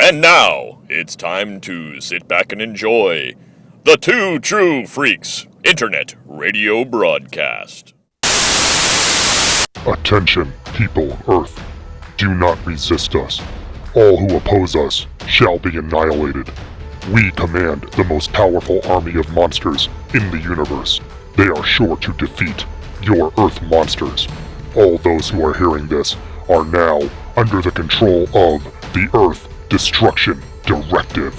And now, it's time to sit back and enjoy the Two True Freaks Internet Radio Broadcast. Attention, people of Earth. Do not resist us. All who oppose us shall be annihilated. We command the most powerful army of monsters in the universe. They are sure to defeat your Earth monsters. All those who are hearing this are now under the control of the Earth Destruction Directive.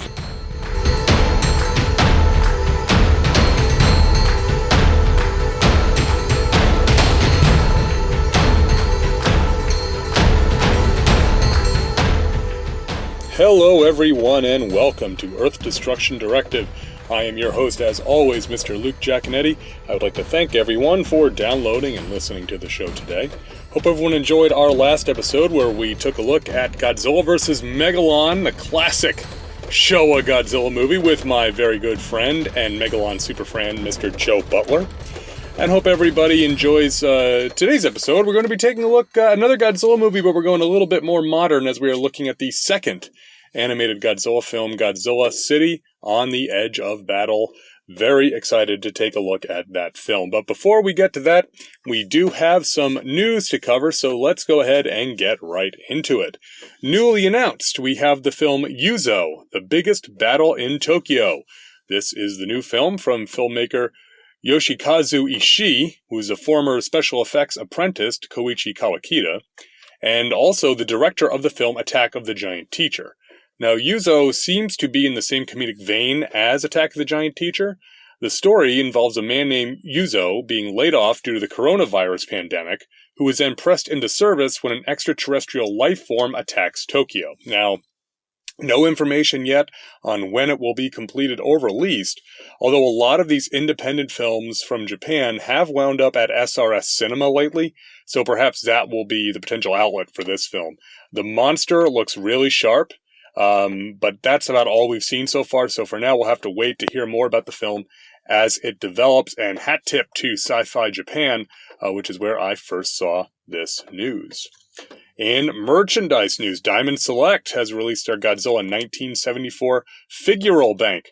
Hello everyone and welcome to Earth Destruction Directive. I am your host as always, Mr. Luke Giaconetti. I would like to thank everyone for downloading and listening to the show today. Hope everyone enjoyed our last episode where we took a look at Godzilla vs. Megalon, the classic Showa Godzilla movie with my very good friend and Megalon superfan, Mr. Joe Butler. And hope everybody enjoys today's episode. We're going to be taking a look at another Godzilla movie, but we're going a little bit more modern as we are looking at the second animated Godzilla film, Godzilla City on the Edge of Battle. Very excited to take a look at that film. But before we get to that, we do have some news to cover, so let's go ahead and get right into it. Newly announced, we have the film Yuzo, The Biggest Battle in Tokyo. This is the new film from filmmaker Yoshikazu Ishii, who is a former special effects apprentice to Koichi Kawakita, and also the director of the film Attack of the Giant Teacher. Now, Yuzo seems to be in the same comedic vein as Attack of the Giant Teacher. The story involves a man named Yuzo being laid off due to the coronavirus pandemic, who was then pressed into service when an extraterrestrial life form attacks Tokyo. Now, no information yet on when it will be completed or released, although a lot of these independent films from Japan have wound up at SRS Cinema lately, so perhaps that will be the potential outlet for this film. The monster looks really sharp, but that's about all we've seen so far, so for now we'll have to wait to hear more about the film as it develops, and hat tip to Sci-Fi Japan, which is where I first saw this news. In merchandise news, Diamond Select has released their Godzilla 1974 Figural bank,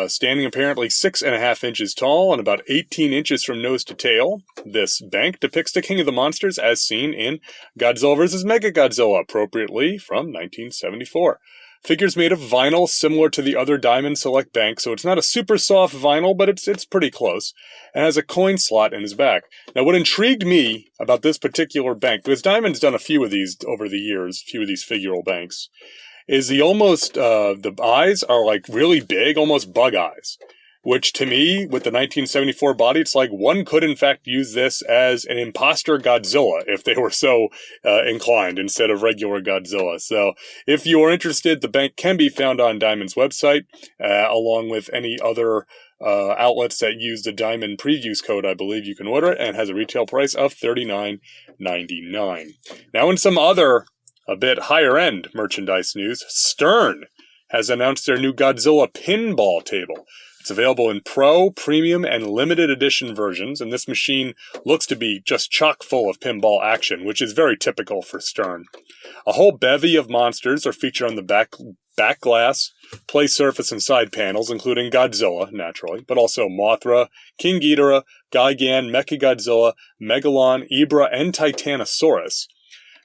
standing apparently 6.5 inches tall and about 18 inches from nose to tail. This bank depicts the King of the Monsters as seen in Godzilla vs. Mechagodzilla, appropriately from 1974. Figures made of vinyl, similar to the other Diamond Select bank, so it's not a super soft vinyl, but it's pretty close, and has a coin slot in his back. Now, what intrigued me about this particular bank, because Diamond's done a few of these over the years, a few of these figural banks, is the eyes are like really big, almost bug eyes. Which to me, with the 1974 body, it's like one could in fact use this as an imposter Godzilla if they were so inclined instead of regular Godzilla. So if you are interested, the bank can be found on Diamond's website, along with any other outlets that use the Diamond Previews code. I believe you can order it, and has a retail price of $39.99. Now in some other a bit higher-end merchandise news, Stern has announced their new Godzilla Pinball table. It's available in Pro, Premium, and Limited Edition versions, and this machine looks to be just chock full of pinball action, which is very typical for Stern. A whole bevy of monsters are featured on the back glass, play surface, and side panels, including Godzilla, naturally, but also Mothra, King Ghidorah, Gigan, Mechagodzilla, Megalon, Ibra, and Titanosaurus.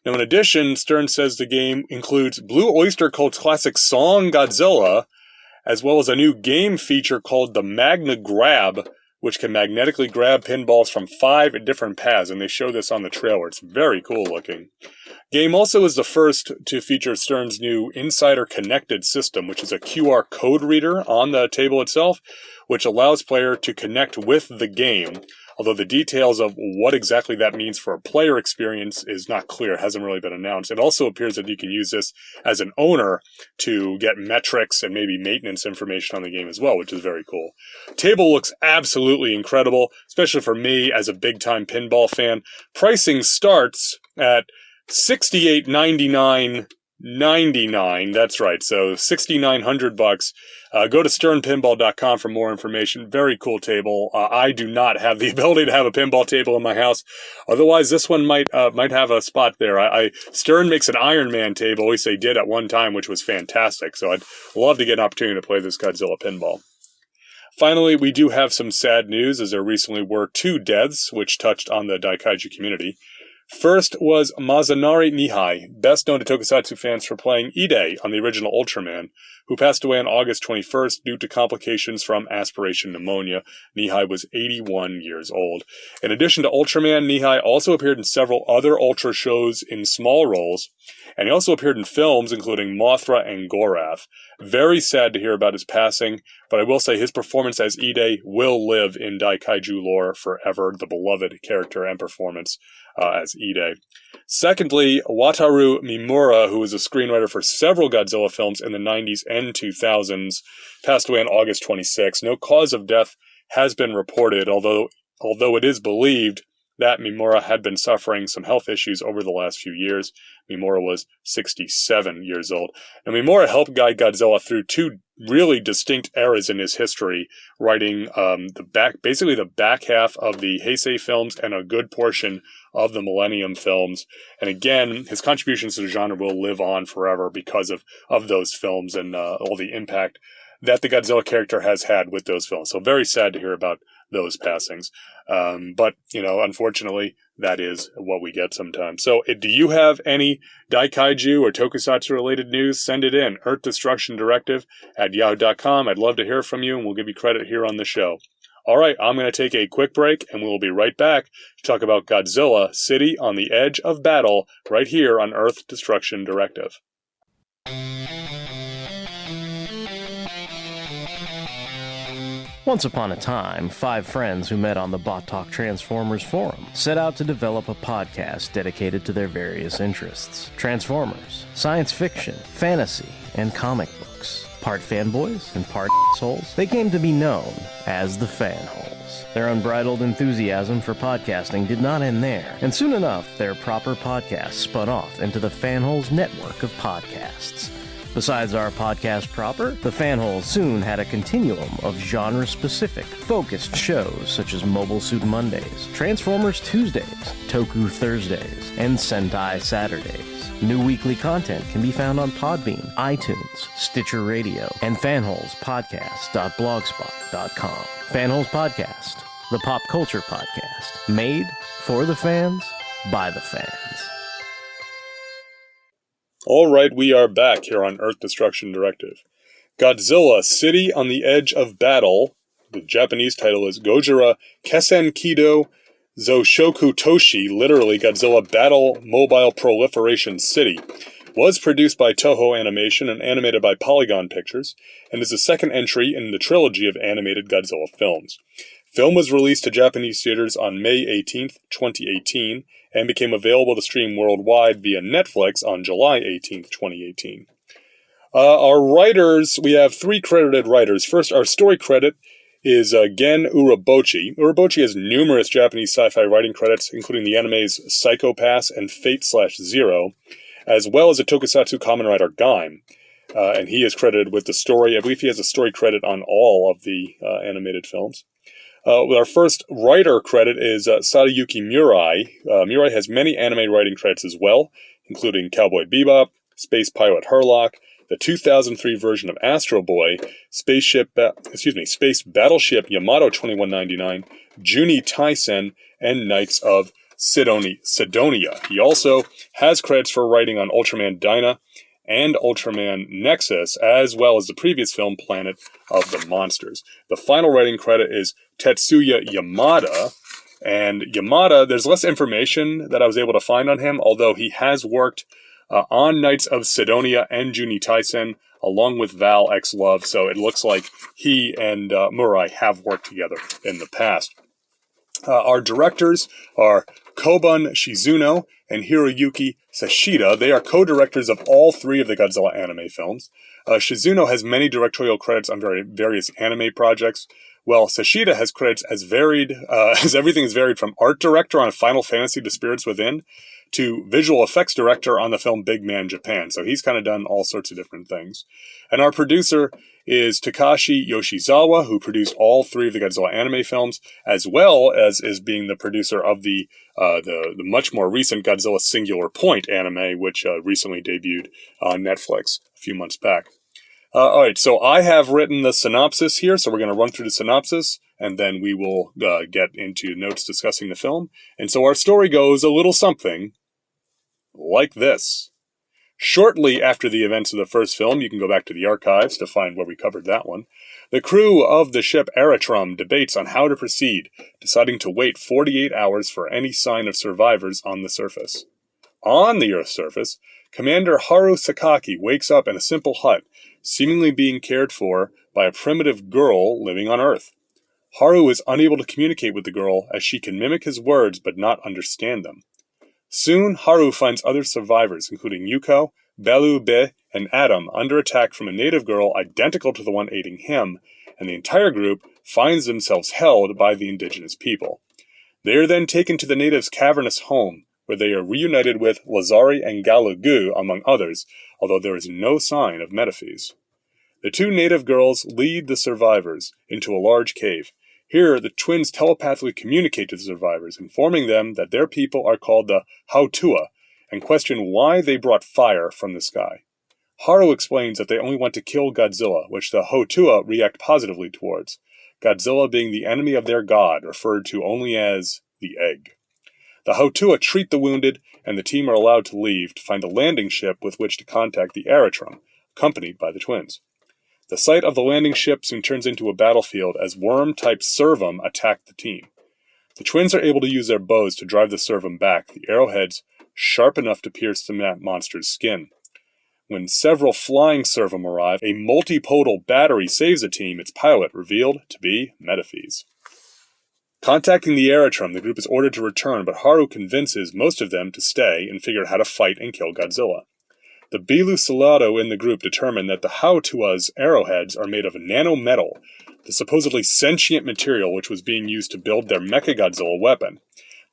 Now, in addition, Stern says the game includes Blue Oyster Cult's classic Song Godzilla, as well as a new game feature called the Magna Grab, which can magnetically grab pinballs from 5 different paths, and they show this on the trailer. It's very cool looking. Game also is the first to feature Stern's new Insider Connected system, which is a QR code reader on the table itself, which allows player to connect with the game, although the details of what exactly that means for a player experience is not clear. It hasn't really been announced. It also appears that you can use this as an owner to get metrics and maybe maintenance information on the game as well, which is very cool. Table looks absolutely incredible, especially for me as a big-time pinball fan. Pricing starts at $68.99 $69.99. That's right. So $6,900. Go to sternpinball.com for more information. Very cool table. I do not have the ability to have a pinball table in my house. Otherwise, this one might have a spot there. Stern makes an Iron Man table, at least they did at one time, which was fantastic. So I'd love to get an opportunity to play this Godzilla pinball. Finally, we do have some sad news, as there recently were 2 deaths, which touched on the Daikaiju community. First was Mazanari Nihai, best known to tokusatsu fans for playing Ide on the original Ultraman, who passed away on August 21st due to complications from aspiration pneumonia. Nihai was 81 years old. In addition to Ultraman, Nihai also appeared in several other Ultra shows in small roles, and he also appeared in films including Mothra and Gorath. Very sad to hear about his passing, but I will say his performance as Ide will live in Daikaiju lore forever, the beloved character and performance as Ide. Secondly, Wataru Mimura, who was a screenwriter for several Godzilla films in the 90s and 2000s, passed away on August 26. No cause of death has been reported, although it is believed that Mimura had been suffering some health issues over the last few years. Mimura was 67 years old. And Mimura helped guide Godzilla through 2 really distinct eras in his history, writing basically the back half of the Heisei films and a good portion of the Millennium films. And again, his contributions to the genre will live on forever because of those films and all the impact that the Godzilla character has had with those films. So very sad to hear about those passings. But, unfortunately, that is what we get sometimes. So do you have any Daikaiju or Tokusatsu related news? Send it in. EarthDestructionDirective@yahoo.com. I'd love to hear from you, and we'll give you credit here on the show. All right, I'm going to take a quick break, and we'll be right back to talk about Godzilla, City on the Edge of Battle, right here on Earth Destruction Directive. Once upon a time, 5 friends who met on the Bot Talk Transformers forum set out to develop a podcast dedicated to their various interests. Transformers, science fiction, fantasy, and comic books. Part fanboys and part assholes, they came to be known as the Fanholes. Their unbridled enthusiasm for podcasting did not end there, and soon enough, their proper podcast spun off into the Fanholes network of podcasts. Besides our podcast proper, the Fanholes soon had a continuum of genre-specific, focused shows such as Mobile Suit Mondays, Transformers Tuesdays, Toku Thursdays, and Sentai Saturdays. New weekly content can be found on Podbean, iTunes, Stitcher Radio, and fanholespodcast.blogspot.com. Fanholes Podcast, the pop culture podcast, made for the fans, by the fans. All right, we are back here on Earth Destruction Directive. Godzilla, City on the Edge of Battle, the Japanese title is Gojira Kesenkido Zoshoku Toshi, literally Godzilla Battle Mobile Proliferation City, was produced by Toho Animation and animated by Polygon Pictures, and is the second entry in the trilogy of animated Godzilla films. Film was released to Japanese theaters on May 18th, 2018, and became available to stream worldwide via Netflix on July 18th, 2018. Our writers, we have 3 credited writers. First, our story credit is Gen Urobuchi. Urobuchi has numerous Japanese sci-fi writing credits, including the animes Psycho Pass and Fate/Zero, as well as a tokusatsu kamen rider Gaim. And he is credited with the story. I believe he has a story credit on all of the animated films. Our first writer credit is Sadayuki Murai. Murai has many anime writing credits as well, including Cowboy Bebop, Space Pilot Herlock, the 2003 version of Astro Boy, Space Battleship Yamato 2199, Juni Taisen, and Knights of Sidonia. He also has credits for writing on Ultraman Dyna and Ultraman Nexus, as well as the previous film Planet of the Monsters. The final writing credit is Tetsuya Yamada, and Yamada, there's less information that I was able to find on him, although he has worked on Knights of Sidonia and Juni Taisen, along with Val X Love, so it looks like he and Murai have worked together in the past. Our directors are Kobun Shizuno and Hiroyuki Sashida. They are co-directors of all 3 of the Godzilla anime films. Shizuno has many directorial credits on various anime projects, while Sashida has credits as varied as everything is varied from art director on Final Fantasy: The Spirits Within to visual effects director on the film Big Man Japan. So he's kind of done all sorts of different things. And our producer is Takashi Yoshizawa, who produced all 3 of the Godzilla anime films, as well as is being the producer of the much more recent Godzilla Singular Point anime, which recently debuted on Netflix a few months back. All right, so I have written the synopsis here, so we're going to run through the synopsis, and then we will get into notes discussing the film. And so our story goes a little something like this. Shortly after the events of the first film, you can go back to the archives to find where we covered that one, the crew of the ship Eritrum debates on how to proceed, deciding to wait 48 hours for any sign of survivors on the surface. On the Earth's surface, Commander Haru Sakaki wakes up in a simple hut, seemingly being cared for by a primitive girl living on Earth. Haru is unable to communicate with the girl as she can mimic his words but not understand them. Soon, Haru finds other survivors, including Yuko, Belu Be, and Adam, under attack from a native girl identical to the one aiding him, and the entire group finds themselves held by the indigenous people. They are then taken to the natives' cavernous home, where they are reunited with Lazari and Galugu, among others, although there is no sign of Metaphys. The 2 native girls lead the survivors into a large cave. Here, the twins telepathically communicate to the survivors, informing them that their people are called the Hautua, and question why they brought fire from the sky. Haru explains that they only want to kill Godzilla, which the Hautua react positively towards, Godzilla being the enemy of their god, referred to only as the Egg. The Hautua treat the wounded, and the team are allowed to leave to find a landing ship with which to contact the Eritrum, accompanied by the twins. The site of the landing ship soon turns into a battlefield as worm-type Servum attack the team. The twins are able to use their bows to drive the Servum back, the arrowheads sharp enough to pierce the monster's skin. When several flying Servum arrive, a multipodal battery saves the team, its pilot revealed to be Metaphys. Contacting the Eritrum, the group is ordered to return, but Haru convinces most of them to stay and figure out how to fight and kill Godzilla. The Bilu Salado in the group determine that the Hautua's arrowheads are made of nanometal, the supposedly sentient material which was being used to build their Mechagodzilla weapon.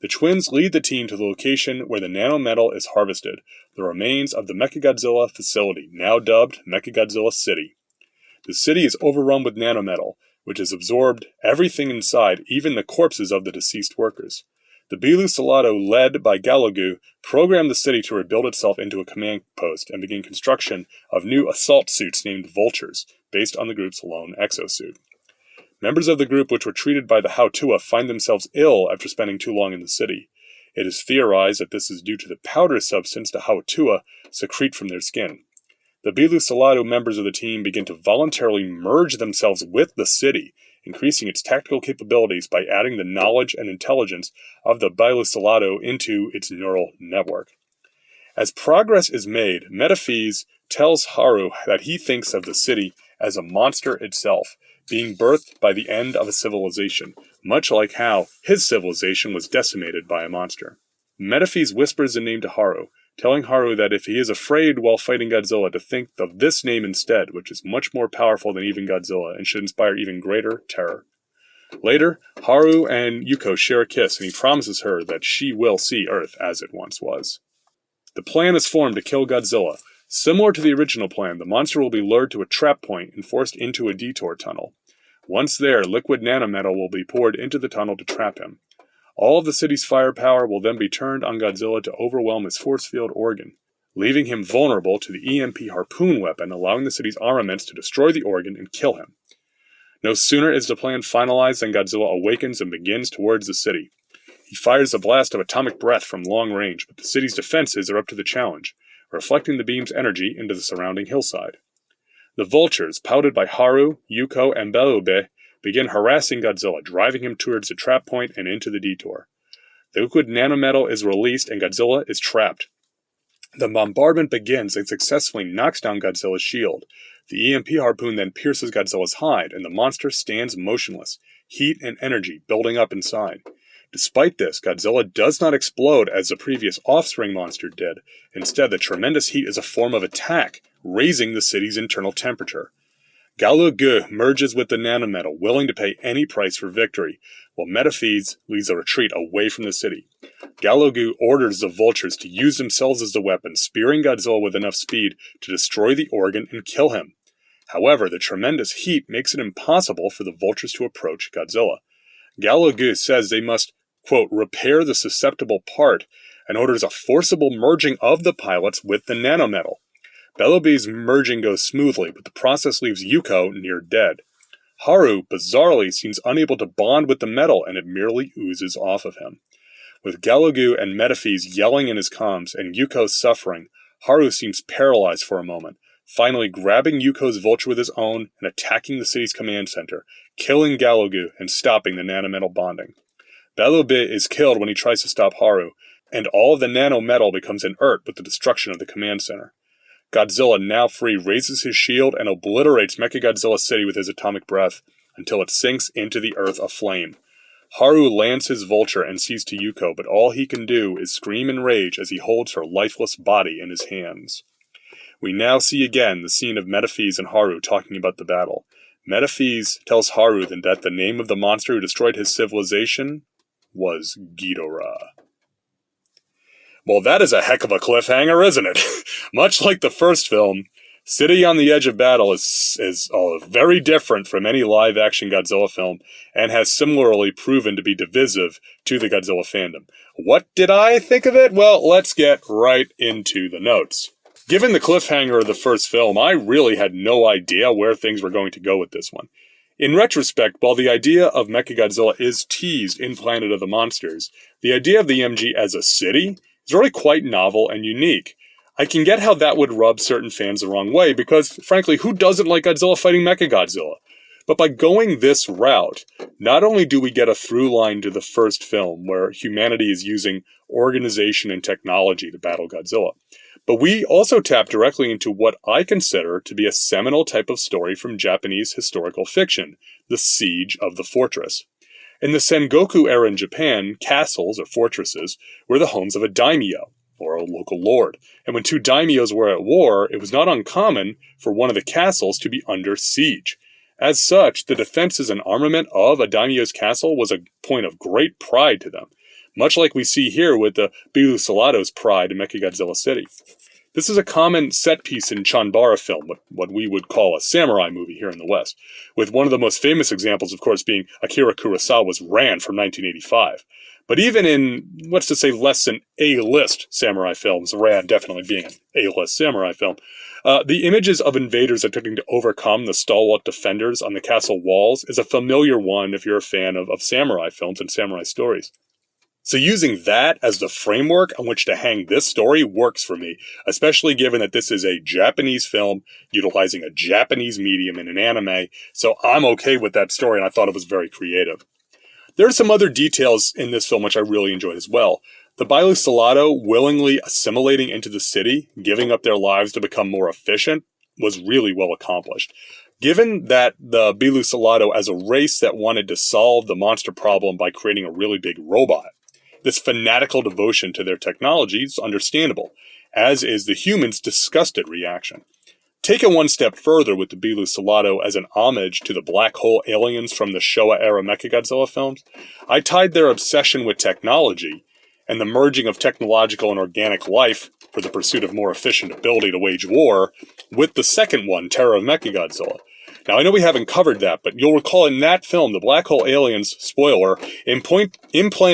The twins lead the team to the location where the nanometal is harvested, the remains of the Mechagodzilla facility, now dubbed Mechagodzilla City. The city is overrun with nanometal, which has absorbed everything inside, even the corpses of the deceased workers. The Bilu Salado, led by Galugu, programmed the city to rebuild itself into a command post and begin construction of new assault suits named Vultures, based on the group's lone exosuit. Members of the group which were treated by the Hautua find themselves ill after spending too long in the city. It is theorized that this is due to the powder substance the Hautua secrete from their skin. The Bilu Salado members of the team begin to voluntarily merge themselves with the city, increasing its tactical capabilities by adding the knowledge and intelligence of the Bilu Salado into its neural network. As progress is made, Metaphys tells Haru that he thinks of the city as a monster itself, being birthed by the end of a civilization, much like how his civilization was decimated by a monster. Metaphys whispers the name to Haru, telling Haru that if he is afraid while fighting Godzilla to think of this name instead, which is much more powerful than even Godzilla and should inspire even greater terror. Later, Haru and Yuko share a kiss, and he promises her that she will see Earth as it once was. The plan is formed to kill Godzilla. Similar to the original plan, the monster will be lured to a trap point and forced into a detour tunnel. Once there, liquid nanometal will be poured into the tunnel to trap him. All of the city's firepower will then be turned on Godzilla to overwhelm his force field organ, leaving him vulnerable to the EMP harpoon weapon, allowing the city's armaments to destroy the organ and kill him. No sooner is the plan finalized than Godzilla awakens and begins towards the city. He fires a blast of atomic breath from long range, but the city's defenses are up to the challenge, reflecting the beam's energy into the surrounding hillside. The vultures, piloted by Haru, Yuko, and Belube, begin harassing Godzilla, driving him towards the trap point and into the detour. The liquid nanometal is released and Godzilla is trapped. The bombardment begins and successfully knocks down Godzilla's shield. The EMP harpoon then pierces Godzilla's hide, and the monster stands motionless, heat and energy building up inside. Despite this, Godzilla does not explode as the previous offspring monster did. Instead, the tremendous heat is a form of attack, raising the city's internal temperature. Galugu merges with the nanometal, willing to pay any price for victory, while Metaphys leads a retreat away from the city. Galugu orders the vultures to use themselves as the weapon, spearing Godzilla with enough speed to destroy the organ and kill him. However, the tremendous heat makes it impossible for the vultures to approach Godzilla. Galugu says they must, quote, repair the susceptible part, and orders a forcible merging of the pilots with the nanometal. Beloby's merging goes smoothly, but the process leaves Yuko near dead. Haru, bizarrely, seems unable to bond with the metal, and it merely oozes off of him. With Galugu and Metaphys yelling in his comms, and Yuko suffering, Haru seems paralyzed for a moment, finally grabbing Yuko's vulture with his own and attacking the city's command center, killing Galugu and stopping the nanometal bonding. Beloby is killed when he tries to stop Haru, and all of the nanometal becomes inert with the destruction of the command center. Godzilla, now free, raises his shield and obliterates Mechagodzilla City with his atomic breath until it sinks into the earth aflame. Haru lands his vulture and sees to Yuko, but all he can do is scream in rage as he holds her lifeless body in his hands. We now see again the scene of Metaphys and Haru talking about the battle. Metaphys tells Haru that the name of the monster who destroyed his civilization was Ghidorah. Well, that is a heck of a cliffhanger, isn't it? Much like the first film, City on the Edge of Battle is very different from any live-action Godzilla film, and has similarly proven to be divisive to the Godzilla fandom. What did I think of it? Well, let's get right into the notes. Given the cliffhanger of the first film, I really had no idea where things were going to go with this one. In retrospect, while the idea of Mechagodzilla is teased in Planet of the Monsters, the idea of the MG as a city is really quite novel and unique. I can get how that would rub certain fans the wrong way, because, frankly, who doesn't like Godzilla fighting Mechagodzilla? But by going this route, not only do we get a through line to the first film, where humanity is using organization and technology to battle Godzilla, but we also tap directly into what I consider to be a seminal type of story from Japanese historical fiction, the Siege of the Fortress. In the Sengoku era in Japan, castles, or fortresses, were the homes of a daimyo, or a local lord, and when two daimyos were at war, it was not uncommon for one of the castles to be under siege. As such, the defenses and armament of a daimyo's castle was a point of great pride to them, much like we see here with the Bilu Salado's pride in Mechagodzilla City. This is a common set piece in Chanbara film, what we would call a samurai movie here in the West, with one of the most famous examples, of course, being Akira Kurosawa's Ran from 1985. But even in, let's just say, less than A-list samurai films, Ran definitely being an A-list samurai film, the images of invaders attempting to overcome the stalwart defenders on the castle walls is a familiar one if you're a fan of samurai films and samurai stories. So using that as the framework on which to hang this story works for me, especially given that this is a Japanese film utilizing a Japanese medium in an anime, so I'm okay with that story, and I thought it was very creative. There are some other details in this film which I really enjoyed as well. The Bilu Salado willingly assimilating into the city, giving up their lives to become more efficient, was really well accomplished. Given that the Bilu Salado as a race that wanted to solve the monster problem by creating a really big robot, this fanatical devotion to their technology is understandable, as is the humans' disgusted reaction. Taken one step further with the Bilu Salado as an homage to the black hole aliens from the Showa-era Mechagodzilla films, I tied their obsession with technology and the merging of technological and organic life for the pursuit of more efficient ability to wage war with the second one, Terror of Mechagodzilla. Now, I know we haven't covered that, but you'll recall in that film, the black hole aliens, spoiler, implant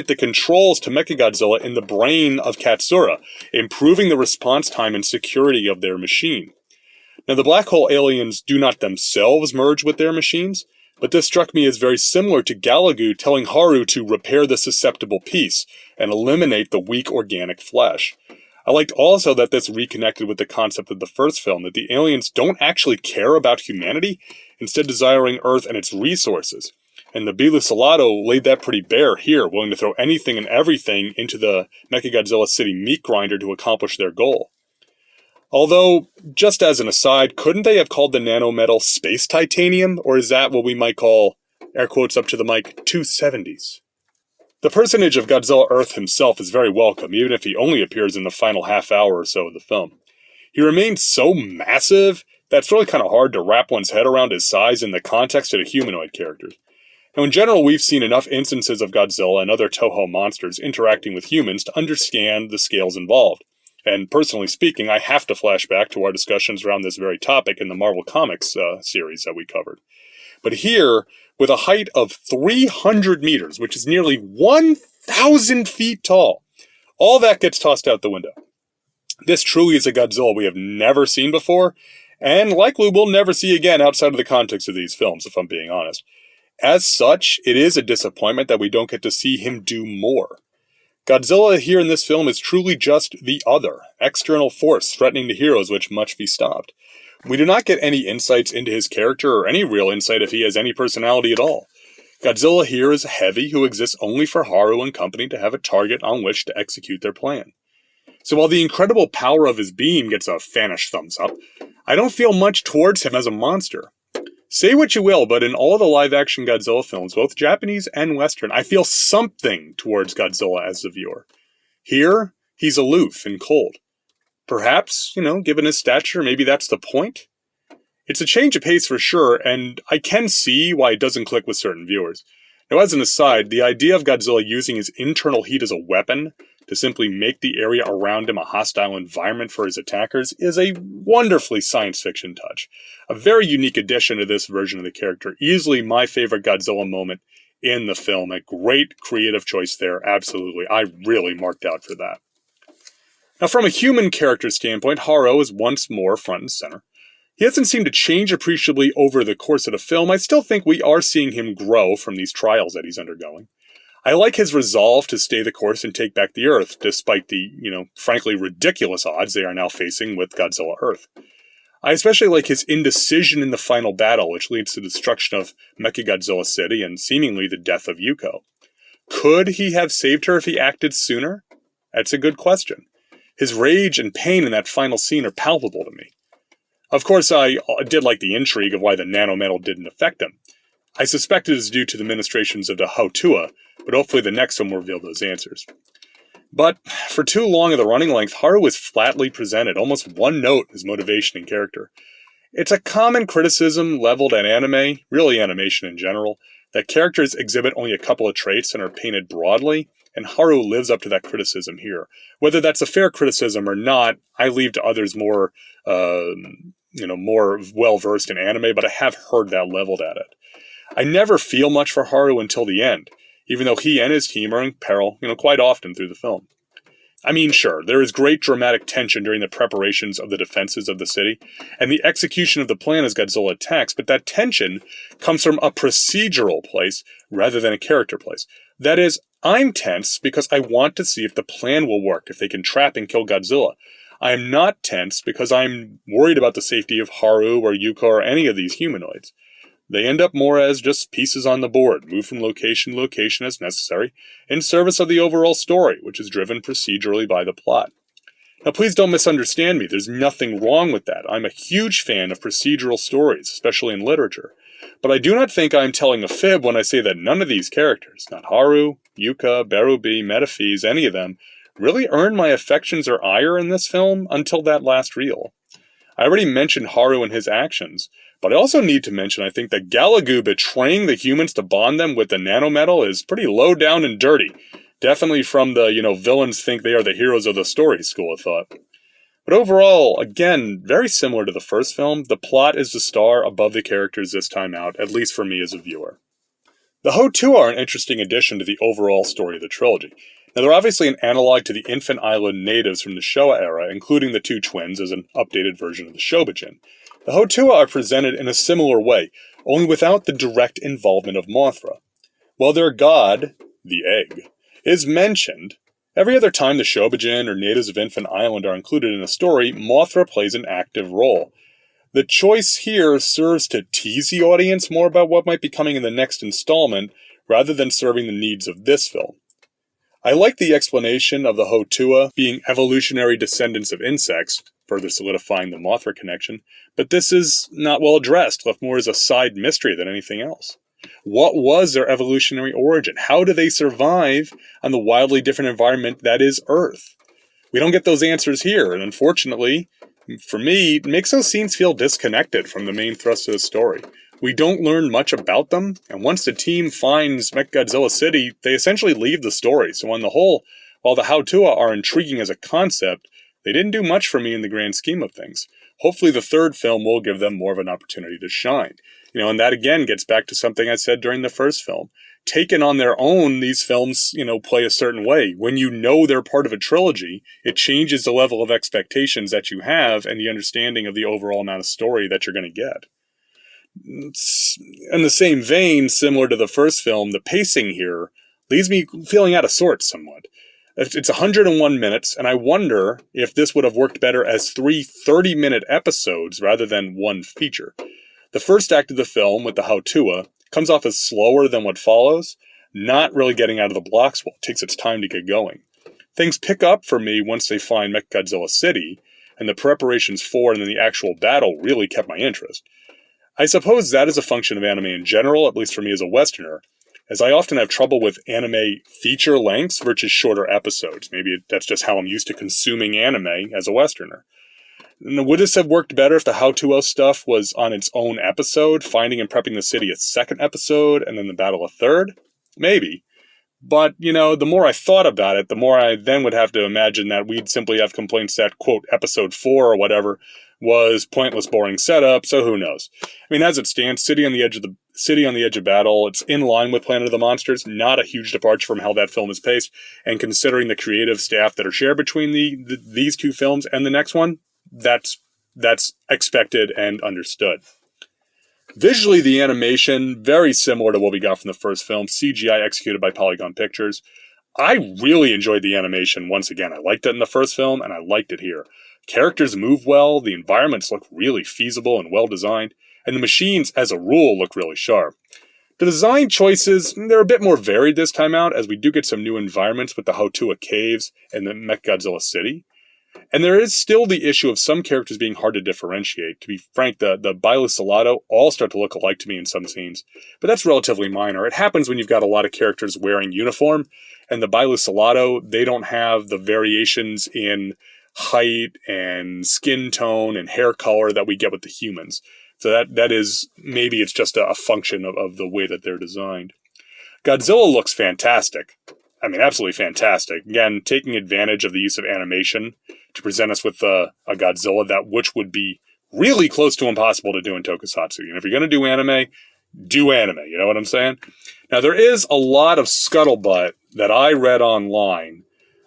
the controls to Mechagodzilla in the brain of Katsura, improving the response time and security of their machine. Now, the black hole aliens do not themselves merge with their machines, but this struck me as very similar to Galugu telling Haru to repair the susceptible piece and eliminate the weak organic flesh. I liked also that this reconnected with the concept of the first film, that the aliens don't actually care about humanity, instead desiring Earth and its resources. And the Bilu Salado laid that pretty bare here, willing to throw anything and everything into the Mechagodzilla City meat grinder to accomplish their goal. Although, just as an aside, couldn't they have called the nanometal space titanium? Or is that what we might call, air quotes up to the mic, 270s? The personage of Godzilla Earth himself is very welcome, even if he only appears in the final half hour or so of the film. He remains so massive that's really kind of hard to wrap one's head around his size in the context of the humanoid characters. Now, in general, we've seen enough instances of Godzilla and other Toho monsters interacting with humans to understand the scales involved. And personally speaking, I have to flash back to our discussions around this very topic in the Marvel Comics series that we covered. But here, with a height of 300 meters, which is nearly 1,000 feet tall, all that gets tossed out the window. This truly is a Godzilla we have never seen before, and likely will never see again outside of the context of these films, if I'm being honest. As such, it is a disappointment that we don't get to see him do more. Godzilla here in this film is truly just the other, external force threatening the heroes which must be stopped. We do not get any insights into his character or any real insight if he has any personality at all. Godzilla here is a heavy who exists only for Haru and company to have a target on which to execute their plan. So while the incredible power of his beam gets a fanish thumbs up, I don't feel much towards him as a monster. Say what you will, but in all the live-action Godzilla films, both Japanese and Western, I feel something towards Godzilla as the viewer. Here, he's aloof and cold. Perhaps, given his stature, maybe that's the point? It's a change of pace for sure, and I can see why it doesn't click with certain viewers. Now, as an aside, the idea of Godzilla using his internal heat as a weapon to simply make the area around him a hostile environment for his attackers is a wonderfully science fiction touch. A very unique addition to this version of the character. Easily my favorite Godzilla moment in the film. A great creative choice there, absolutely. I really marked out for that. Now, from a human character standpoint, Haru is once more front and center. He hasn't seemed to change appreciably over the course of the film. I still think we are seeing him grow from these trials that he's undergoing. I like his resolve to stay the course and take back the Earth, despite the, frankly ridiculous odds they are now facing with Godzilla Earth. I especially like his indecision in the final battle, which leads to the destruction of Mechagodzilla City and seemingly the death of Yuko. Could he have saved her if he acted sooner? That's a good question. His rage and pain in that final scene are palpable to me. Of course, I did like the intrigue of why the nanometal didn't affect him. I suspect it is due to the ministrations of the Hotua, but hopefully the next one will reveal those answers. But for too long of the running length, Haru is flatly presented, almost one note his motivation and character. It's a common criticism leveled at anime, really animation in general, that characters exhibit only a couple of traits and are painted broadly, and Haru lives up to that criticism here. Whether that's a fair criticism or not, I leave to others more well-versed in anime, but I have heard that leveled at it. I never feel much for Haru until the end, even though he and his team are in peril, quite often through the film. I mean, sure, there is great dramatic tension during the preparations of the defenses of the city, and the execution of the plan as Godzilla attacks, but that tension comes from a procedural place rather than a character place. That is, I'm tense because I want to see if the plan will work, if they can trap and kill Godzilla. I am not tense because I'm worried about the safety of Haru or Yuko or any of these humanoids. They end up more as just pieces on the board, moved from location to location as necessary, in service of the overall story, which is driven procedurally by the plot. Now please don't misunderstand me, there's nothing wrong with that. I'm a huge fan of procedural stories, especially in literature. But I do not think I'm telling a fib when I say that none of these characters, not Haru, Yuka, Berubi, Metaphys, any of them, really earned my affections or ire in this film until that last reel. I already mentioned Haru and his actions, but I also need to mention I think that Galagoo betraying the humans to bond them with the nanometal is pretty low down and dirty. Definitely from the, villains think they are the heroes of the story school of thought. But overall, again, very similar to the first film, the plot is the star above the characters this time out, at least for me as a viewer. The Hotua are an interesting addition to the overall story of the trilogy. Now, they're obviously an analog to the Infant Island natives from the Showa era, including the two twins as an updated version of the Shobijin. The Hotua are presented in a similar way, only without the direct involvement of Mothra. While their god, the egg, is mentioned, every other time the Shobijin or natives of Infant Island are included in a story, Mothra plays an active role. The choice here serves to tease the audience more about what might be coming in the next installment, rather than serving the needs of this film. I like the explanation of the Hotua being evolutionary descendants of insects, further solidifying the Mothra connection, but this is not well addressed, left more as a side mystery than anything else. What was their evolutionary origin? How do they survive on the wildly different environment that is Earth? We don't get those answers here, and unfortunately, For me, it makes those scenes feel disconnected from the main thrust of the story. We don't learn much about them, and once the team finds Mechagodzilla City, they essentially leave the story. So on the whole, while the Hautua are intriguing as a concept, they didn't do much for me in the grand scheme of things. Hopefully the third film will give them more of an opportunity to shine. And that again gets back to something I said during the first film. Taken on their own, these films, play a certain way. When you know they're part of a trilogy, it changes the level of expectations that you have and the understanding of the overall amount of story that you're going to get. In the same vein, similar to the first film, the pacing here leaves me feeling out of sorts somewhat. It's 101 minutes, and I wonder if this would have worked better as 3 30-minute episodes rather than one feature. The first act of the film, with the Hautua, comes off as slower than what follows, not really getting out of the blocks while it takes its time to get going. Things pick up for me once they find Mechagodzilla City, and the preparations for and then the actual battle really kept my interest. I suppose that is a function of anime in general, at least for me as a Westerner, as I often have trouble with anime feature lengths versus shorter episodes. Maybe that's just how I'm used to consuming anime as a Westerner. Would this have worked better if the Hautua stuff was on its own episode, finding and prepping the city a second episode, and then the battle a third? Maybe. But, the more I thought about it, the more I then would have to imagine that we'd simply have complaints that, quote, episode 4 or whatever was pointless, boring setup, so who knows? As it stands, City on the Edge of Battle, it's in line with Planet of the Monsters, not a huge departure from how that film is paced, and considering the creative staff that are shared between these two films and the next one, that's expected and understood. Visually, the animation, very similar to what we got from the first film, CGI executed by Polygon Pictures. I really enjoyed the animation once again. I liked it in the first film, and I liked it here. Characters move well, the environments look really feasible and well designed, and the machines, as a rule, look really sharp. The design choices, they're a bit more varied this time out, as we do get some new environments with the Hautua Caves and the Mechagodzilla City. And there is still the issue of some characters being hard to differentiate. To be frank, the Bilucelato all start to look alike to me in some scenes, but that's relatively minor. It happens when you've got a lot of characters wearing uniform, and the Bilucelato, they don't have the variations in height and skin tone and hair color that we get with the humans. So that is, maybe it's just a function of the way that they're designed. Godzilla looks fantastic. Absolutely fantastic. Again, taking advantage of the use of animation to present us with a Godzilla which would be really close to impossible to do in tokusatsu. And if you're going to do anime, you know what I'm saying? Now, there is a lot of scuttlebutt that I read online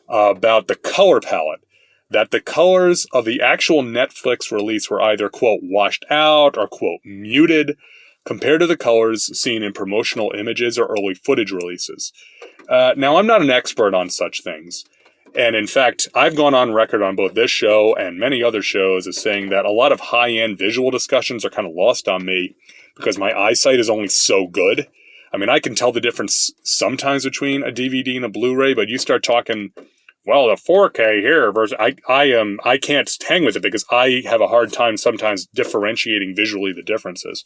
about the color palette, that the colors of the actual Netflix release were either, quote, washed out or, quote, muted compared to the colors seen in promotional images or early footage releases. Now, I'm not an expert on such things. And in fact, I've gone on record on both this show and many other shows as saying that a lot of high-end visual discussions are kind of lost on me because my eyesight is only so good. I can tell the difference sometimes between a DVD and a Blu-ray, but you start talking, well, the 4K here versus I can't hang with it because I have a hard time sometimes differentiating visually the differences.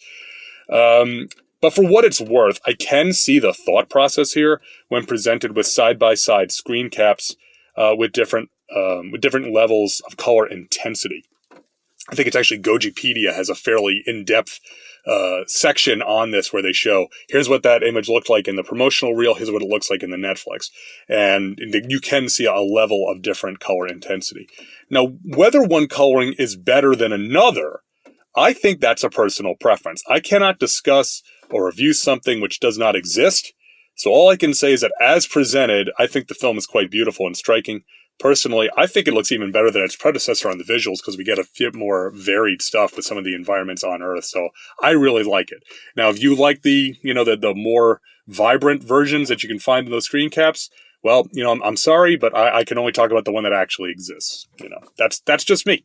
But for what it's worth, I can see the thought process here when presented with side-by-side screen caps with different levels of color intensity. I think it's actually Gojipedia has a fairly in-depth section on this where they show, here's what that image looked like in the promotional reel, here's what it looks like in the Netflix. And you can see a level of different color intensity. Now, whether one coloring is better than another, I think that's a personal preference. I cannot discuss or review something which does not exist. So all I can say is that as presented, I think the film is quite beautiful and striking. Personally, I think it looks even better than its predecessor on the visuals because we get a bit more varied stuff with some of the environments on Earth. So I really like it. Now, if you like the more vibrant versions that you can find in those screen caps, well, I'm sorry, but I can only talk about the one that actually exists. That's just me.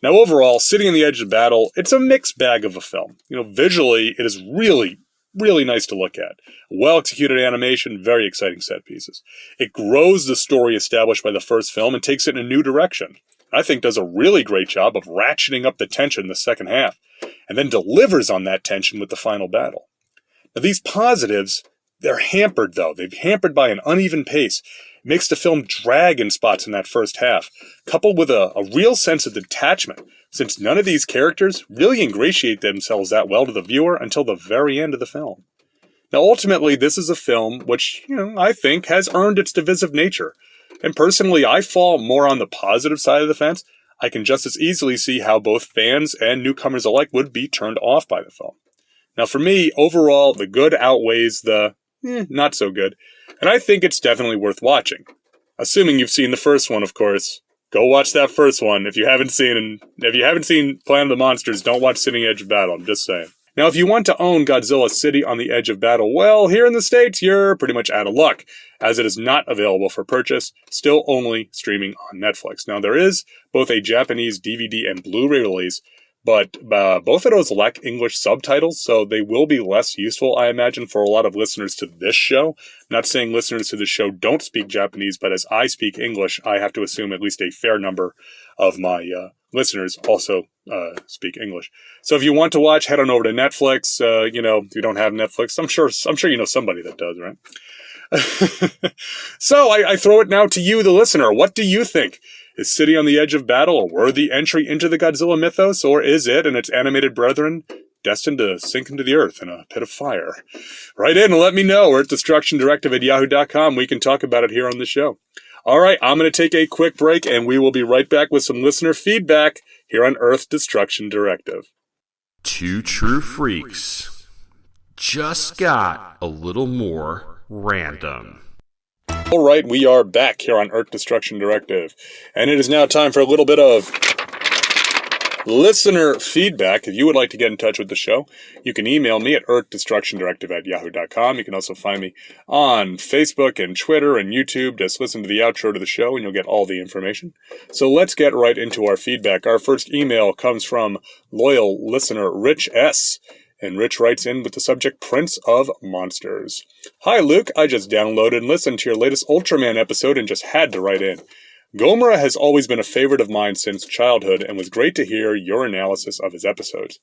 Now, overall, City on the Edge of Battle, it's a mixed bag of a film. Visually, it is really, really nice to look at. Well-executed animation, very exciting set pieces. It grows the story established by the first film and takes it in a new direction. I think does a really great job of ratcheting up the tension in the second half, and then delivers on that tension with the final battle. Now, these positives, they're hampered, though. They're hampered by an uneven pace. It makes the film drag in spots in that first half, coupled with a real sense of detachment, since none of these characters really ingratiate themselves that well to the viewer until the very end of the film. Now, ultimately, this is a film which, I think has earned its divisive nature. And personally, I fall more on the positive side of the fence. I can just as easily see how both fans and newcomers alike would be turned off by the film. Now, for me, overall, the good outweighs the not so good, and I think it's definitely worth watching. Assuming you've seen the first one, of course. Go watch that first one. If you haven't seen Planet of the Monsters, don't watch City on the Edge of Battle. I'm just saying. Now, if you want to own Godzilla City on the Edge of Battle, well, here in the States, you're pretty much out of luck, as it is not available for purchase, still only streaming on Netflix. Now, there is both a Japanese DVD and Blu-ray release, but both of those lack English subtitles, so they will be less useful, I imagine, for a lot of listeners to this show. Not saying listeners to this show don't speak Japanese, but as I speak English, I have to assume at least a fair number of my listeners also speak English. So if you want to watch, head on over to Netflix. If you don't have Netflix, I'm sure you know somebody that does, right? So I throw it now to you, the listener. What do you think? Is City on the Edge of Battle a worthy entry into the Godzilla mythos, or is it and its animated brethren destined to sink into the earth in a pit of fire? Write in and let me know. We're at destructiondirective@yahoo.com. We can talk about it here on the show. All right, I'm going to take a quick break, and we will be right back with some listener feedback here on Earth Destruction Directive. Two True Freaks just got a little more random. All right, we are back here on Earth Destruction Directive, and it is now time for a little bit of listener feedback. If you would like to get in touch with the show, you can email me at earthdestructiondirective@yahoo.com. You can also find me on Facebook and Twitter and YouTube. Just listen to the outro to the show and you'll get all the information. So let's get right into our feedback. Our first email comes from loyal listener Rich S., and Rich writes in with the subject, Prince of Monsters. Hi, Luke. I just downloaded and listened to your latest Ultraman episode and just had to write in. Gomora has always been a favorite of mine since childhood and was great to hear your analysis of his episodes.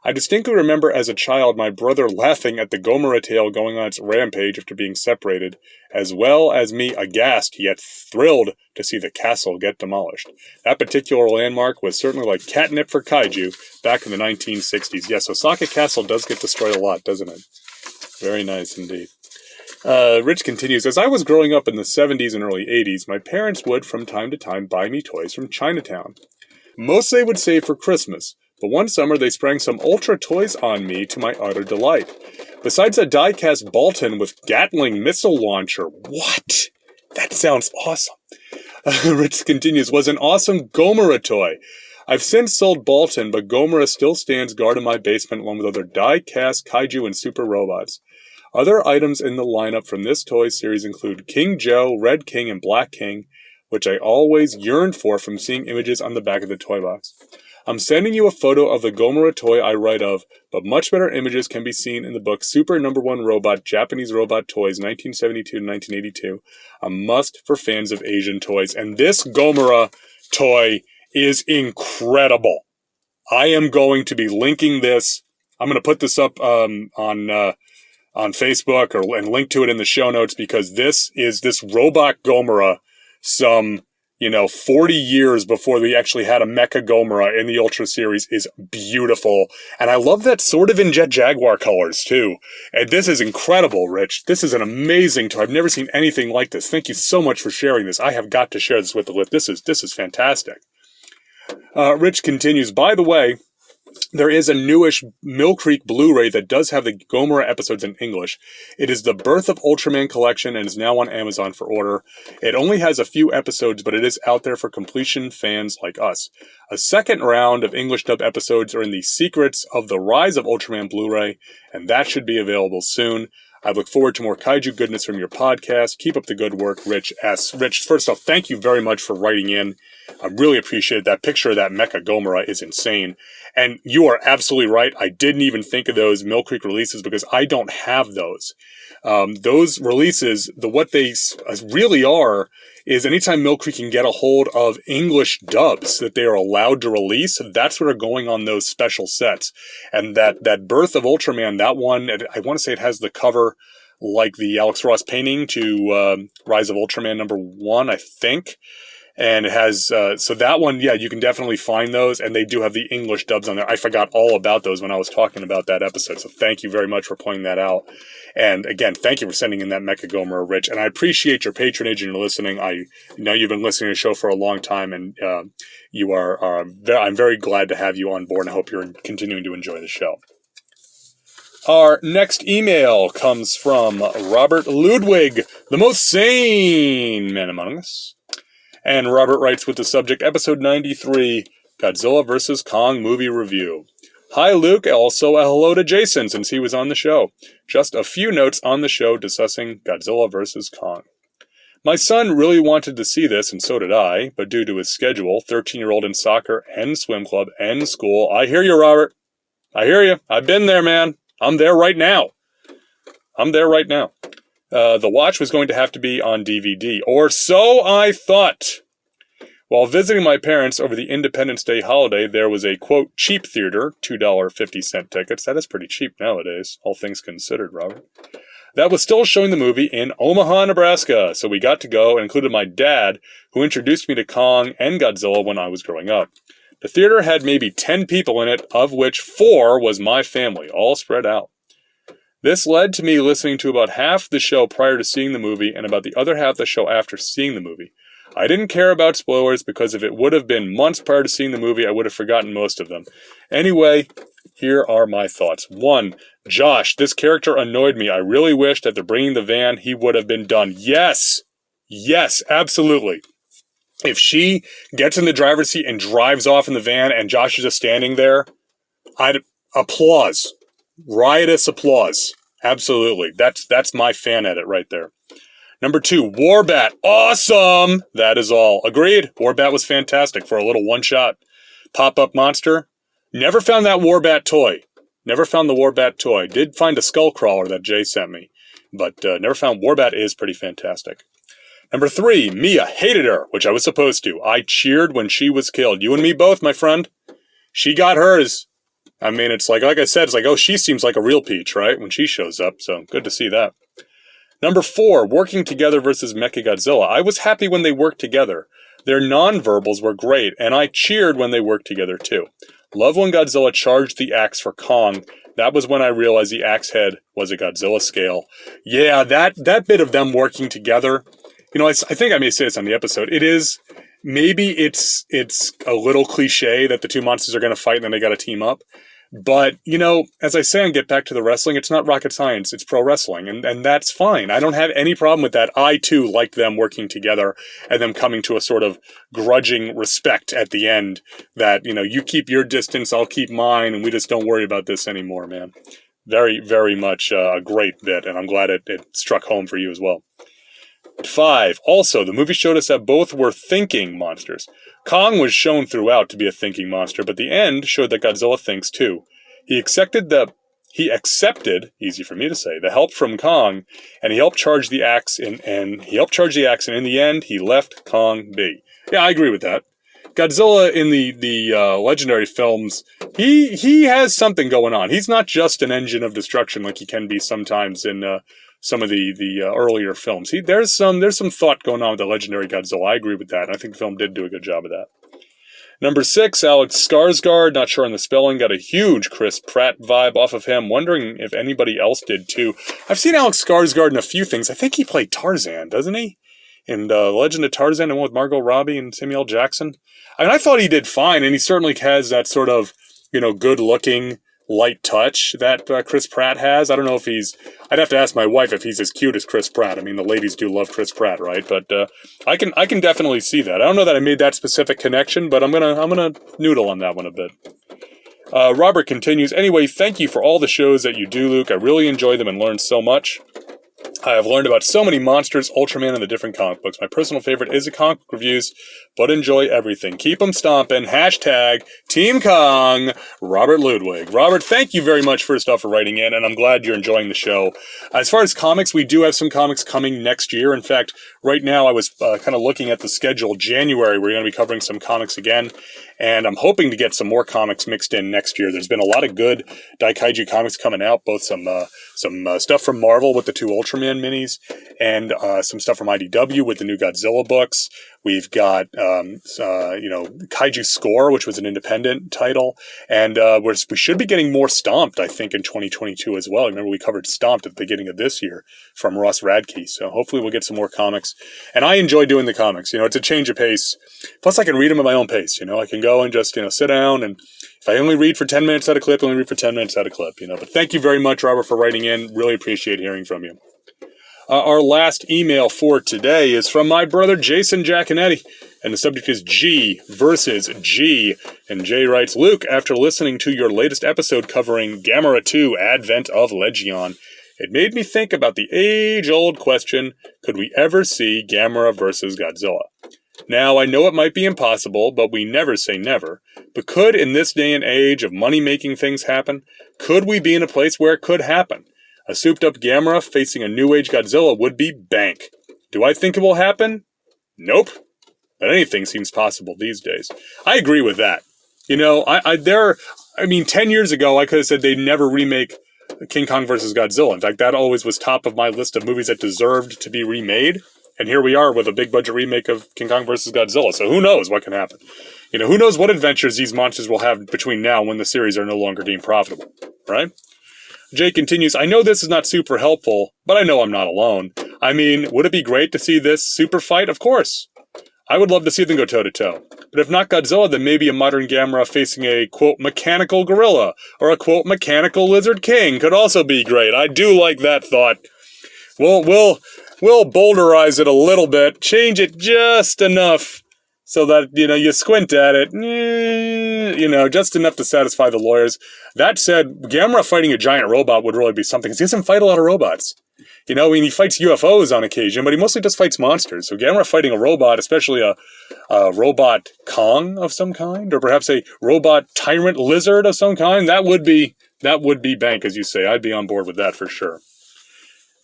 I distinctly remember as a child my brother laughing at the Gomora tale going on its rampage after being separated, as well as me aghast yet thrilled to see the castle get demolished. That particular landmark was certainly like catnip for kaiju back in the 1960s. Yes, Osaka Castle does get destroyed a lot, doesn't it? Very nice indeed. Rich continues, as I was growing up in the 70s and early 80s, my parents would from time to time buy me toys from Chinatown. Most they would save for Christmas, but one summer they sprang some Ultra toys on me to my utter delight. Besides a die-cast Bolton with Gatling missile launcher, what? That sounds awesome. Rich continues, was an awesome Gomora toy. I've since sold Bolton, but Gomora still stands guard in my basement along with other die-cast kaiju and super robots. Other items in the lineup from this toy series include King Joe, Red King, and Black King, which I always yearned for from seeing images on the back of the toy box. I'm sending you a photo of the Gomora toy I write of, but much better images can be seen in the book Super No. 1 Robot, Japanese Robot Toys, 1972 to 1982, a must for fans of Asian toys. And this Gomora toy is incredible. I am going to be linking this. I'm going to put this up on Facebook and link to it in the show notes, because this robot Gomora some 40 years before we actually had a Mecha Gomora in the Ultra series is beautiful. And I love that sort of in Jet Jaguar colors, too. And this is incredible, Rich. This is an amazing toy. I've never seen anything like this. Thank you so much for sharing this. I have got to share this with the list. This is fantastic. Rich continues, by the way, there is a newish Mill Creek Blu-ray that does have the Gomora episodes in English. It is the Birth of Ultraman collection and is now on Amazon for order. It only has a few episodes, but it is out there for completion fans like us. A second round of English dub episodes are in the Secrets of the Rise of Ultraman Blu-ray, and that should be available soon. I look forward to more kaiju goodness from your podcast. Keep up the good work, Rich S. Rich, first off, thank you very much for writing in. I really appreciate it. That picture of that Mecha Gomora is insane. And you are absolutely right. I didn't even think of those Mill Creek releases because I don't have those. Those releases, what they really are is anytime Mill Creek can get a hold of English dubs that they are allowed to release, that's what are going on those special sets. And that Birth of Ultraman, that one, I want to say it has the cover like the Alex Ross painting to Rise of Ultraman #1, I think. And it has, so that one, yeah, you can definitely find those, and they do have the English dubs on there. I forgot all about those when I was talking about that episode, so thank you very much for pointing that out. And again, thank you for sending in that Mecha Gomer, Rich, and I appreciate your patronage and your listening. I know you've been listening to the show for a long time, and you are, I'm very glad to have you on board, and I hope you're continuing to enjoy the show. Our next email comes from Robert Ludwig, the most sane man among us. And Robert writes with the subject, Episode 93, Godzilla vs. Kong Movie Review. Hi, Luke. Also, a hello to Jason, since he was on the show. Just a few notes on the show discussing Godzilla vs. Kong. My son really wanted to see this, and so did I, but due to his schedule, 13-year-old in soccer and swim club and school, I hear you, Robert. I hear you. I've been there, man. I'm there right now. The watch was going to have to be on DVD, or so I thought. While visiting my parents over the Independence Day holiday, there was a, quote, cheap theater, $2.50 tickets. That is pretty cheap nowadays, all things considered, Robert. That was still showing the movie in Omaha, Nebraska, so we got to go and included my dad, who introduced me to Kong and Godzilla when I was growing up. The theater had maybe 10 people in it, of which 4 was my family, all spread out. This led to me listening to about half the show prior to seeing the movie and about the other half of the show after seeing the movie. I didn't care about spoilers because if it would have been months prior to seeing the movie, I would have forgotten most of them. Anyway, here are my thoughts. 1. Josh, this character annoyed me. I really wish that they're bringing the van, he would have been done. Yes! Yes, absolutely. If she gets in the driver's seat and drives off in the van and Josh is just standing there, I'd applause. Riotous applause. Absolutely. That's my fan edit right there. Number 2, Warbat. Awesome! That is all. Agreed. Warbat was fantastic for a little one-shot pop-up monster. Never found that Warbat toy. Never found the Warbat toy. Did find a Skullcrawler that Jay sent me. But never found Warbat is pretty fantastic. Number 3, Mia. Hated her, which I was supposed to. I cheered when she was killed. You and me both, my friend. She got hers. I mean, it's like I said, it's like, oh, she seems like a real peach, right? When she shows up, so good to see that. Number 4, working together versus Mechagodzilla. I was happy when they worked together. Their nonverbals were great, and I cheered when they worked together too. Love when Godzilla charged the axe for Kong. That was when I realized the axe head was a Godzilla scale. Yeah, that bit of them working together, you know, I think I may say this on the episode, it is... Maybe it's a little cliche that the two monsters are going to fight and then they got to team up. But, you know, as I say on Get Back to the Wrestling, it's not rocket science, it's pro wrestling. And that's fine. I don't have any problem with that. I, too, like them working together and them coming to a sort of grudging respect at the end that, you know, you keep your distance, I'll keep mine, and we just don't worry about this anymore, man. Very, very much a great bit, and I'm glad it struck home for you as well. 5. Also, the movie showed us that both were thinking monsters. Kong was shown throughout to be a thinking monster, but the end showed that Godzilla thinks too. He accepted, easy for me to say, the help from Kong, and he helped charge the axe, and in the end, he left Kong be. Yeah, I agree with that. Godzilla in the legendary films, he has something going on. He's not just an engine of destruction like he can be sometimes in some of the earlier films. There's some thought going on with the legendary Godzilla. I agree with that. And I think the film did do a good job of that. Number 6, Alex Skarsgard, not sure on the spelling, got a huge Chris Pratt vibe off of him. Wondering if anybody else did too. I've seen Alex Skarsgard in a few things. I think he played Tarzan, doesn't he? In Legend of Tarzan, the one with Margot Robbie and Samuel L. Jackson. I mean, I thought he did fine, and he certainly has that sort of, you know, good-looking, light touch that Chris Pratt has. I don't know if I'd have to ask my wife if he's as cute as Chris Pratt. I mean, the ladies do love Chris Pratt, right? But I can definitely see that. I don't know that I made that specific connection, but I'm gonna noodle on that one a bit. Robert continues, anyway, thank you for all the shows that you do, Luke. I really enjoy them and learn so much. I have learned about so many monsters, Ultraman, and the different comic books. My personal favorite is the comic book reviews, but enjoy everything. Keep them stomping. # Team Kong, Robert Ludwig. Robert, thank you very much, first off, for writing in, and I'm glad you're enjoying the show. As far as comics, we do have some comics coming next year. In fact, right now I was kind of looking at the schedule. January, we're going to be covering some comics again, And I'm hoping to get some more comics mixed in next year. There's been a lot of good Daikaiju comics coming out, both some stuff from Marvel with the 2 Ultraman minis, and some stuff from IDW with the new Godzilla books. We've got, Kaiju Score, which was an independent title. And we should be getting more Stomped, I think, in 2022 as well. Remember, we covered Stomped at the beginning of this year from Ross Radke. So hopefully we'll get some more comics. And I enjoy doing the comics. It's a change of pace. Plus, I can read them at my own pace. I can go and just, sit down. And if I only read for 10 minutes at a clip, I only read for 10 minutes at a clip. But thank you very much, Robert, for writing in. Really appreciate hearing from you. Our last email for today is from my brother Jason Giaconetti, and the subject is G versus G. And Jay writes, Luke, after listening to your latest episode covering Gamera 2, Advent of Legion, it made me think about the age-old question, could we ever see Gamera versus Godzilla? Now, I know it might be impossible, but we never say never. But could, in this day and age of money-making things happen, could we be in a place where it could happen? A souped-up Gamera facing a new-age Godzilla would be bank. Do I think it will happen? Nope. But anything seems possible these days. I agree with that. 10 years ago, I could have said they'd never remake King Kong vs. Godzilla. In fact, that always was top of my list of movies that deserved to be remade. And here we are with a big-budget remake of King Kong vs. Godzilla. So who knows what can happen? Who knows what adventures these monsters will have between now and when the series are no longer deemed profitable, right? Jay continues, I know this is not super helpful, but I know I'm not alone. I mean, would it be great to see this super fight? Of course. I would love to see them go toe-to-toe. But if not Godzilla, then maybe a modern Gamera facing a, quote, mechanical gorilla, or a, quote, mechanical lizard king could also be great. I do like that thought. We'll boulderize it a little bit, change it just enough so that, you squint at it, just enough to satisfy the lawyers. That said, Gamera fighting a giant robot would really be something, because he doesn't fight a lot of robots. He fights UFOs on occasion, but he mostly just fights monsters. So Gamera fighting a robot, especially a robot Kong of some kind, or perhaps a robot tyrant lizard of some kind, that would be bank, as you say. I'd be on board with that for sure.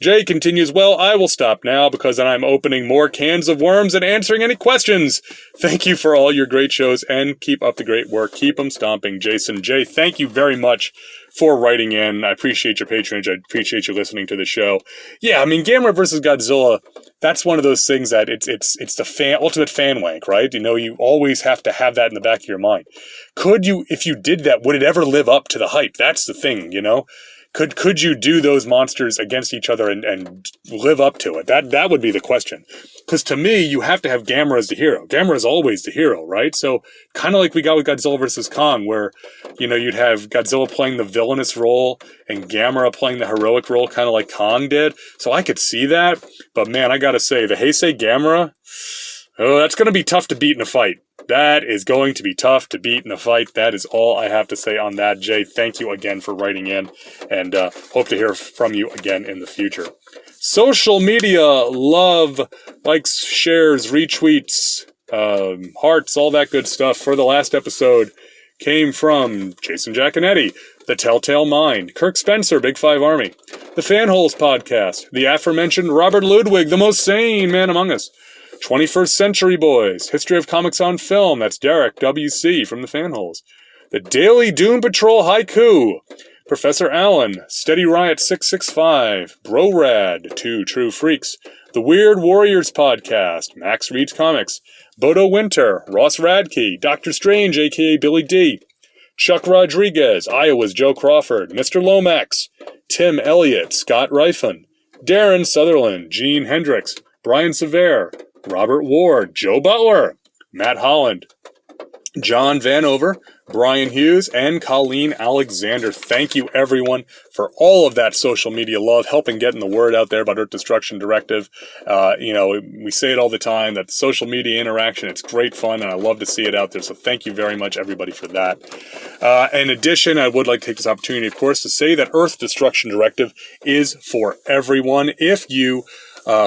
Jay continues, well, I will stop now because then I'm opening more cans of worms and answering any questions. Thank you for all your great shows and keep up the great work. Keep them stomping, Jason. Jay, thank you very much for writing in. I appreciate your patronage. I appreciate you listening to the show. Yeah, Gamera vs. Godzilla, that's one of those things that it's the ultimate fan wank, right? You always have to have that in the back of your mind. Could you, if you did that, would it ever live up to the hype? That's the thing, Could you do those monsters against each other and live up to it? That would be the question. Because to me, you have to have Gamera as the hero. Gamera is always the hero, right? So kind of like we got with Godzilla vs. Kong, where, you'd have Godzilla playing the villainous role and Gamera playing the heroic role, kind of like Kong did. So I could see that. But man, I gotta say, the Heisei Gamera, that's going to be tough to beat in a fight. That is going to be tough to beat in a fight. That is all I have to say on that. Jay, thank you again for writing in, and hope to hear from you again in the future. Social media, love, likes, shares, retweets, hearts, all that good stuff for the last episode came from Jason Giaconetti, The Telltale Mind, Kirk Spencer, Big Five Army, The Fanholes Podcast, the aforementioned Robert Ludwig, the most sane man among us, 21st Century Boys, History of Comics on Film, that's Derek W.C. from the Fanholes, The Daily Doom Patrol Haiku, Professor Allen, Steady Riot 665, Bro Rad, Two True Freaks, The Weird Warriors Podcast, Max Reads Comics, Bodo Winter, Ross Radke, Dr. Strange, a.k.a. Billy D., Chuck Rodriguez, Iowa's Joe Crawford, Mr. Lomax, Tim Elliott, Scott Rifen, Darren Sutherland, Gene Hendricks, Brian Sever, Robert Ward, Joe Butler, Matt Holland, John Vanover, Brian Hughes, and Colleen Alexander. Thank you, everyone, for all of that social media love, helping getting the word out there about Earth Destruction Directive. We say it all the time, that social media interaction, it's great fun, and I love to see it out there, so thank you very much, everybody, for that. In addition, I would like to take this opportunity, of course, to say that Earth Destruction Directive is for everyone. If you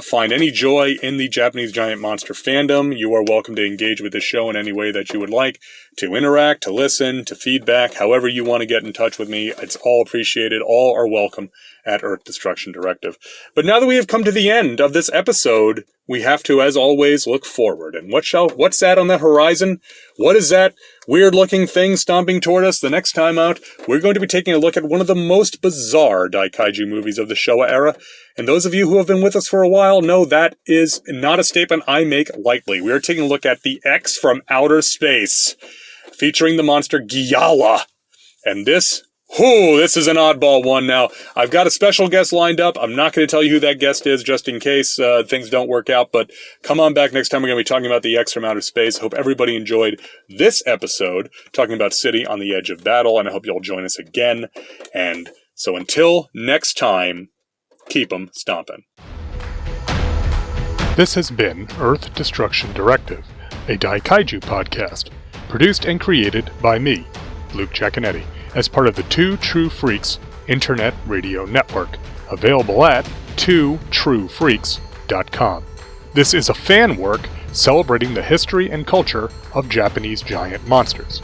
find any joy in the Japanese giant monster fandom, you are welcome to engage with the show in any way that you would like. to interact, to listen, to feedback, however you want to get in touch with me. It's all appreciated. All are welcome at Earth Destruction Directive. But now that we have come to the end of this episode, we have to, as always, look forward. And what's that on the horizon? What is that weird-looking thing stomping toward us? The next time out, we're going to be taking a look at one of the most bizarre Daikaiju movies of the Showa era. And those of you who have been with us for a while know that is not a statement I make lightly. We are taking a look at the X from Outer Space, featuring the monster Gyala. And this is an oddball one. Now, I've got a special guest lined up. I'm not going to tell you who that guest is just in case things don't work out, but come on back next time. We're going to be talking about the X from Outer Space. Hope everybody enjoyed this episode, talking about City on the Edge of Battle, and I hope you'll join us again. And so until next time, keep 'em stomping. This has been Earth Destruction Directive, a Daikaiju podcast, produced and created by me, Luke Giaconetti, as part of the Two True Freaks Internet Radio Network, available at twotruefreaks.com. This is a fan work celebrating the history and culture of Japanese giant monsters.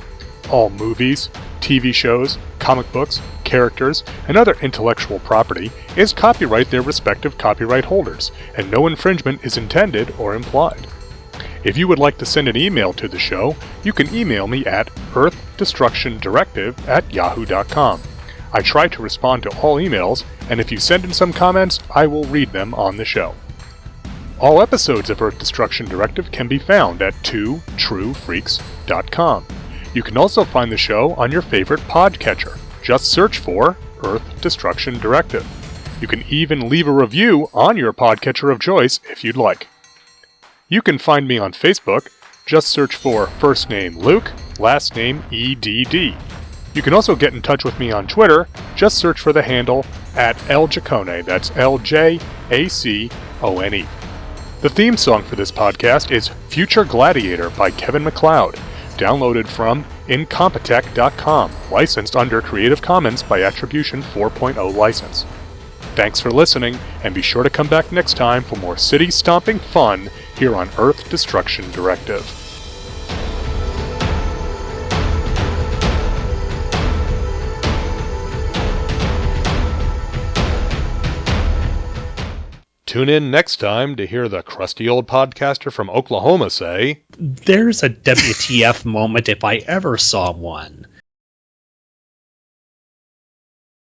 All movies, TV shows, comic books, characters, and other intellectual property is copyright their respective copyright holders, and no infringement is intended or implied. If you would like to send an email to the show, you can email me at earthdestructiondirective@yahoo.com. I try to respond to all emails, and if you send in some comments, I will read them on the show. All episodes of Earth Destruction Directive can be found at twotruefreaks.com. You can also find the show on your favorite podcatcher. Just search for Earth Destruction Directive. You can even leave a review on your podcatcher of choice if you'd like. You can find me on Facebook. Just search for first name Luke, last name EDD. You can also get in touch with me on Twitter. Just search for the handle @LJacone. That's LJACONE. The theme song for this podcast is Future Gladiator by Kevin MacLeod, downloaded from Incompetech.com, licensed under Creative Commons by Attribution 4.0 license. Thanks for listening, and be sure to come back next time for more city-stomping fun here on Earth Destruction Directive. Tune in next time to hear the crusty old podcaster from Oklahoma say, "There's a WTF moment if I ever saw one.